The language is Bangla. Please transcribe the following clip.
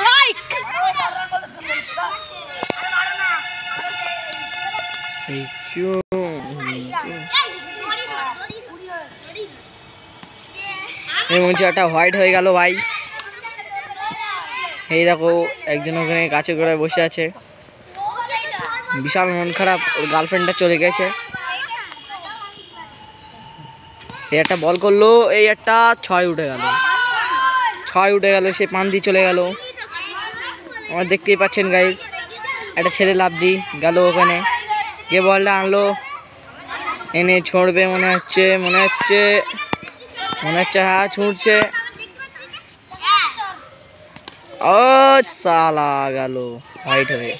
লাইক এই মঞ্চটা হোয়াইট হয়ে গেল ভাই। এই দেখো একজন ওখানে গাছে গোড়ায় বসে আছে, বিশাল মন খারাপ, ওর গার্লফ্রেন্ডটা চলে গেছে। এই একটা বল করলো, এই একটা 6 উঠে গেল, 6 উঠে গেল, সে পান দিয়ে চলে গেল। আমার দেখতেই পাচ্ছেন গাইস, একটা ছেলে লাফ দি গেল ওখানে, গিয়ে বলটা আনলো, এনে ছড়বে মনে হচ্ছে হ্যাঁ ছুটছে। ও সালা গেল হোয়াইট হয়ে।